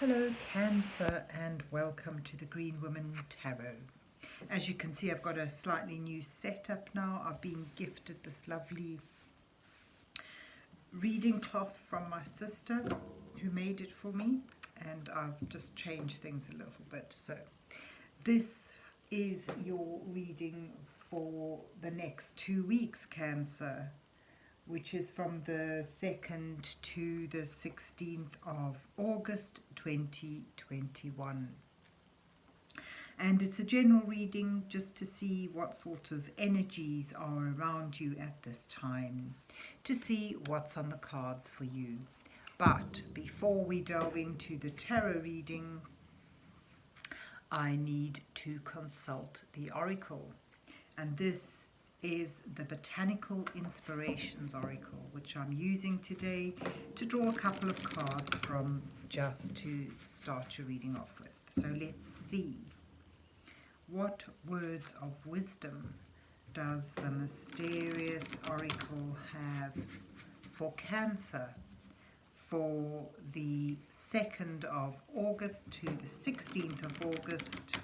Hello Cancer and welcome to the Green Woman Tarot. As you can see, I've got a slightly new setup now. I've been gifted this lovely reading cloth from my sister who made it for me, and I've just changed things a little bit. So this is your reading for the next 2 weeks, Cancer, which is from the 2nd to the 16th of August 2021. And it's a general reading just to see what sort of energies are around you at this time, to see what's on the cards for you. But before we delve into the tarot reading, I need to consult the oracle. And this is the Botanical Inspirations Oracle, which I'm using today to draw a couple of cards from, just to start your reading off with. So let's see. What words of wisdom does the mysterious oracle have for Cancer for the 2nd of August to the 16th of August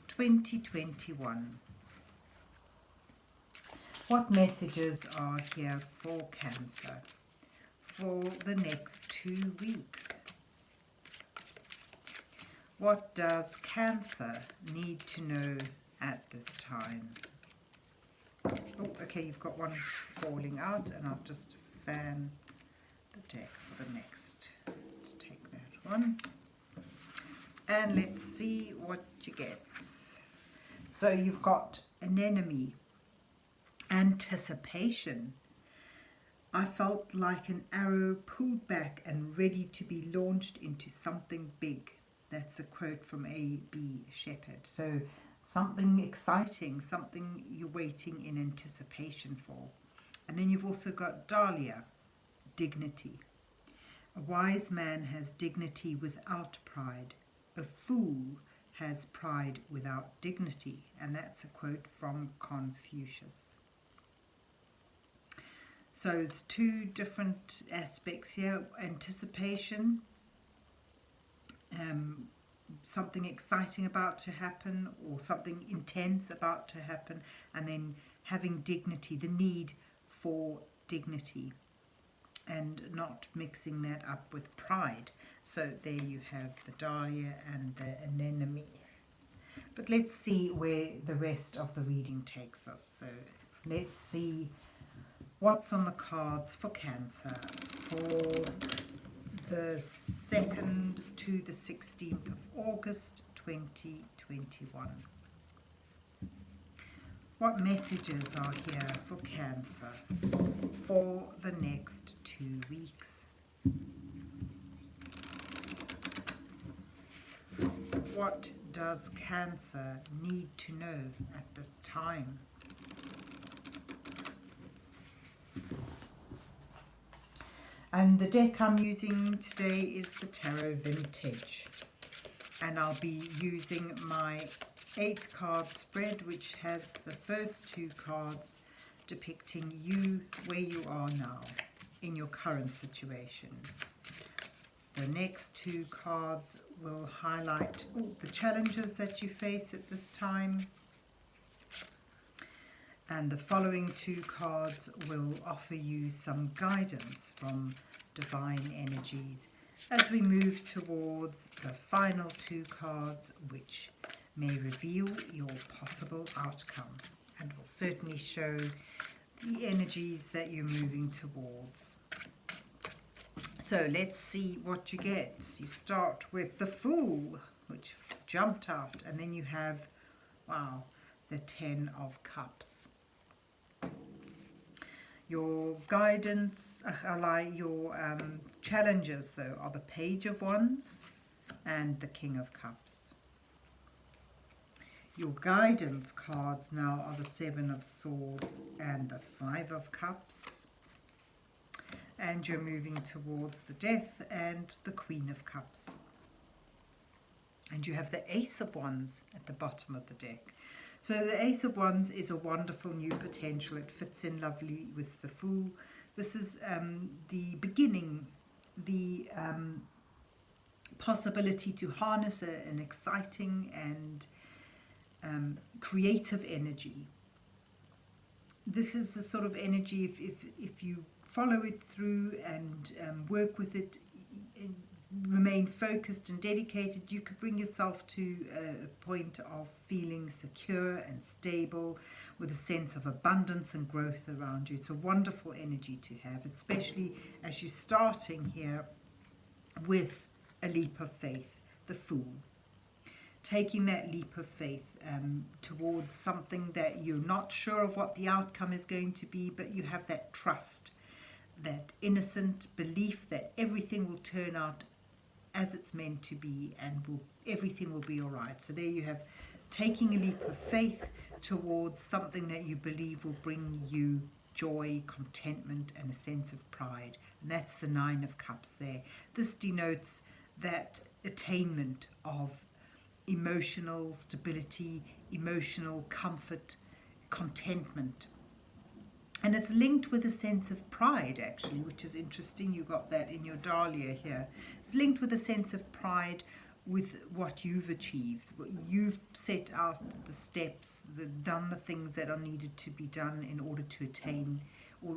2021? What messages are here for Cancer for the next 2 weeks? What does Cancer need to know at this time? Oh, okay, you've got one falling out, and I'll just fan the deck for the next. Let's take that one. And let's see what you get. So you've got an enemy. Anticipation. I felt like an arrow pulled back and ready to be launched into something big. That's a quote from A.B. Shepherd. So something exciting, something you're waiting in anticipation for. And then you've also got Dahlia, dignity. A wise man has dignity without pride. A fool has pride without dignity. And that's a quote from Confucius. So it's two different aspects here. Anticipation, something exciting about to happen or something intense about to happen, and then having dignity, the need for dignity, and not mixing that up with pride. So there you have the Dahlia and the anemone. But let's see where the rest of the reading takes us. So let's see what's on the cards for Cancer for the 2nd to the 16th of August 2021. What messages are here for Cancer for the next 2 weeks? What does Cancer need to know at this time? And the deck I'm using today is the Tarot Vintage. And I'll be using my 8-card spread, which has the first 2 cards depicting you where you are now in your current situation. The next 2 cards will highlight the challenges that you face at this time. And the following 2 cards will offer you some guidance from divine energies as we move towards the final 2 cards, which may reveal your possible outcome and will certainly show the energies that you're moving towards. So let's see what you get. You start with the Fool, which jumped out, and then you have, wow, the 10 of Cups. Your guidance, your challenges, though, are the Page of Wands and the King of Cups. Your guidance cards now are the 7 of Swords and the 5 of Cups. And you're moving towards the Death and the Queen of Cups. And you have the Ace of Wands at the bottom of the deck. So the Ace of Wands is a wonderful new potential. It fits in lovely with the Fool. This is the beginning, the possibility to harness an exciting and creative energy. This is the sort of energy, if you follow it through and work with it, remain focused and dedicated, you could bring yourself to a point of feeling secure and stable with a sense of abundance and growth around you. It's a wonderful energy to have, especially as you're starting here with a leap of faith, the Fool. Taking that leap of faith towards something that you're not sure of what the outcome is going to be, but you have that trust, that innocent belief that everything will turn out as it's meant to be, and everything will be all right. So there you have taking a leap of faith towards something that you believe will bring you joy, contentment, and a sense of pride. And that's the 9 of Cups there. This denotes that attainment of emotional stability, emotional comfort, contentment. And it's linked with a sense of pride, actually, which is interesting. You got that in your Dahlia here. It's linked with a sense of pride with what you've achieved. You've set out the steps, done the things that are needed to be done in order to attain or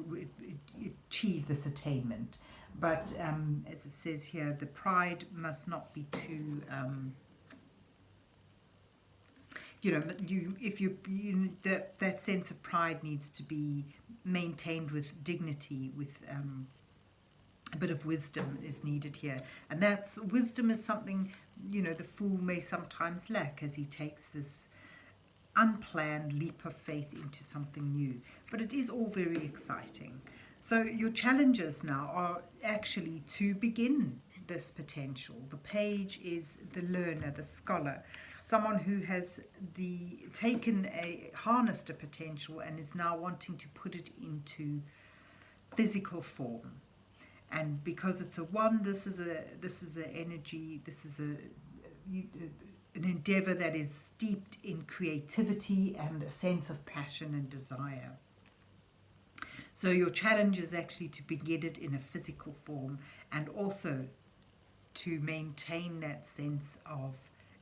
achieve this attainment. But as it says here, the pride must not be too... that sense of pride needs to be maintained with dignity, with a bit of wisdom is needed here. And wisdom is something, the Fool may sometimes lack as he takes this unplanned leap of faith into something new. But it is all very exciting. So your challenges now are actually to begin this potential. The Page is the learner, the scholar, someone who has harnessed a potential and is now wanting to put it into physical form. And because it's a 1, this is an energy, this is an endeavor that is steeped in creativity and a sense of passion and desire. So your challenge is actually to begin it in a physical form, and also to maintain that sense of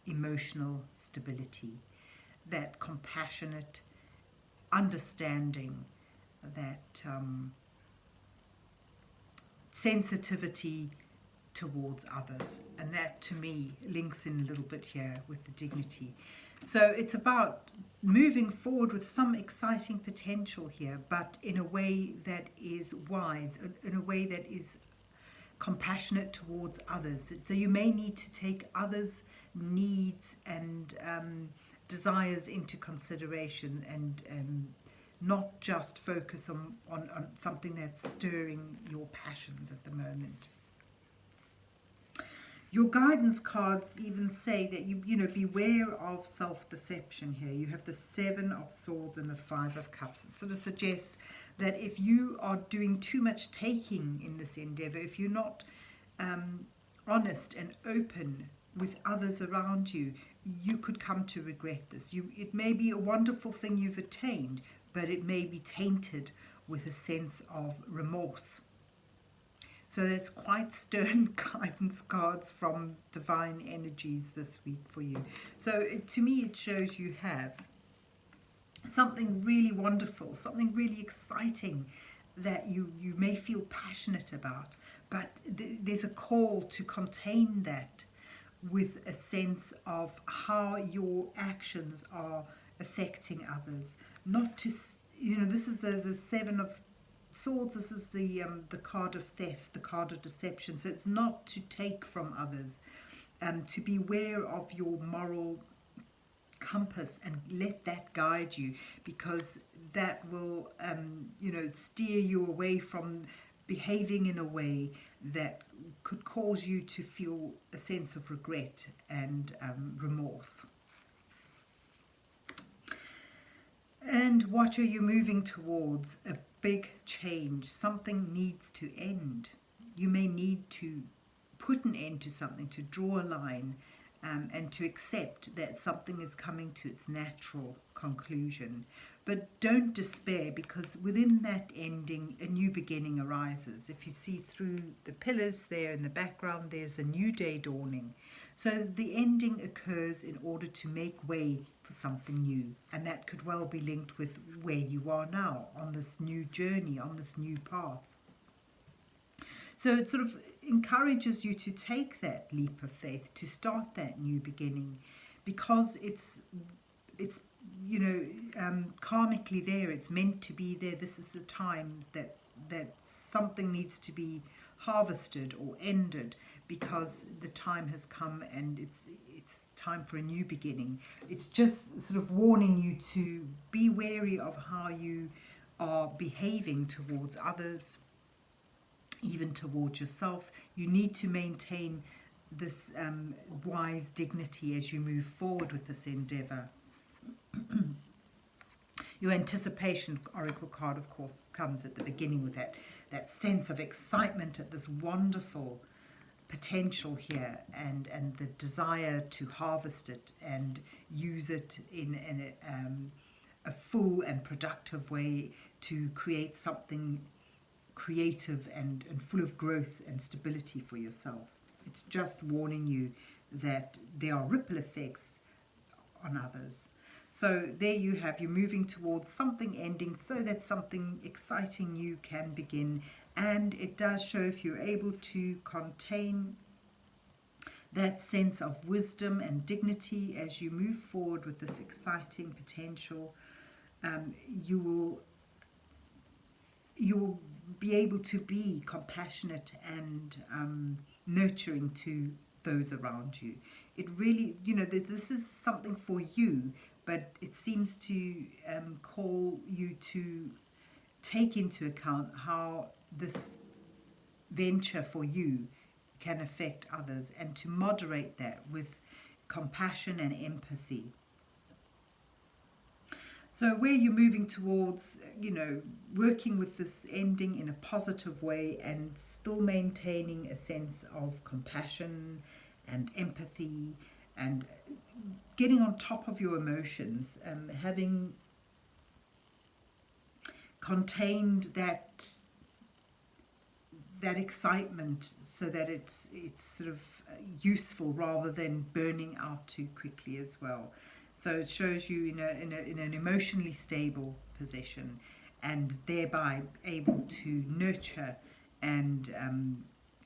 emotional stability, that compassionate understanding, that sensitivity towards others. And that, to me, links in a little bit here with the dignity. So it's about moving forward with some exciting potential here, but in a way that is wise, in a way that is compassionate towards others. So you may need to take others' needs and desires into consideration, and not just focus on something that's stirring your passions at the moment. Your guidance cards even say that you beware of self-deception here. You have the 7 of Swords and the 5 of Cups. It sort of suggests that if you are doing too much taking in this endeavor, if you're not honest and open with others around you, you could come to regret this. It may be a wonderful thing you've attained, but it may be tainted with a sense of remorse. So that's quite stern guidance cards from divine energies this week for you. So to me, it shows you have something really wonderful, something really exciting that you may feel passionate about, but there's a call to contain that with a sense of how your actions are affecting others. Not to, this is the 7 of Swords. This is the card of theft, the card of deception. So it's not to take from others, to beware of your moral compass and let that guide you, because that will steer you away from behaving in a way that could cause you to feel a sense of regret and remorse. And what are you moving towards? A big change. Something needs to end. You may need to put an end to something, to draw a line, and to accept that something is coming to its natural conclusion. But don't despair, because within that ending, a new beginning arises. If you see through the pillars there in the background, there's a new day dawning. So the ending occurs in order to make way for something new. And that could well be linked with where you are now, on this new journey, on this new path. So it sort of encourages you to take that leap of faith, to start that new beginning, because it's karmically there. It's meant to be there. This is the time that something needs to be harvested or ended, because the time has come and it's time for a new beginning. It's just sort of warning you to be wary of how you are behaving towards others, even towards yourself. You need to maintain this wise dignity as you move forward with this endeavor. Your anticipation oracle card, of course, comes at the beginning with that sense of excitement at this wonderful potential here, and the desire to harvest it and use it in a full and productive way to create something creative and full of growth and stability for yourself. It's just warning you that there are ripple effects on others. So there you have, you're moving towards something ending so that something exciting new can begin. And it does show, if you're able to contain that sense of wisdom and dignity as you move forward with this exciting potential, you will be able to be compassionate and nurturing to those around you. It really, this is something for you, but it seems to call you to take into account how this venture for you can affect others, and to moderate that with compassion and empathy. So where you're moving towards, working with this ending in a positive way and still maintaining a sense of compassion and empathy and getting on top of your emotions, having contained that excitement so that it's sort of useful rather than burning out too quickly as well. So it shows you in an emotionally stable position, and thereby able to nurture and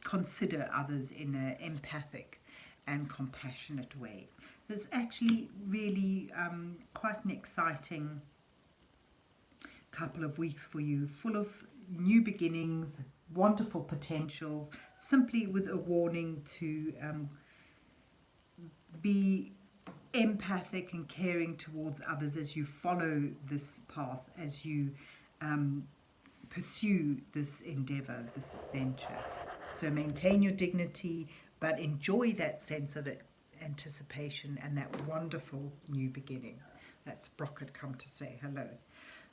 consider others in an empathic and compassionate way. It's actually really quite an exciting couple of weeks for you, full of new beginnings, wonderful potentials, simply with a warning to be empathic and caring towards others as you follow this path, as you pursue this endeavor, this adventure. So maintain your dignity, but enjoy that sense of anticipation and that wonderful new beginning. That's Brock had come to say hello.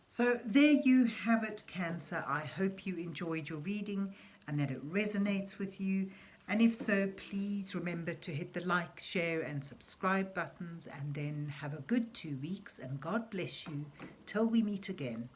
So there you have it, Cancer. I hope you enjoyed your reading and that it resonates with you. And if so, please remember to hit the like, share and subscribe buttons, and then have a good 2 weeks, and God bless you till we meet again.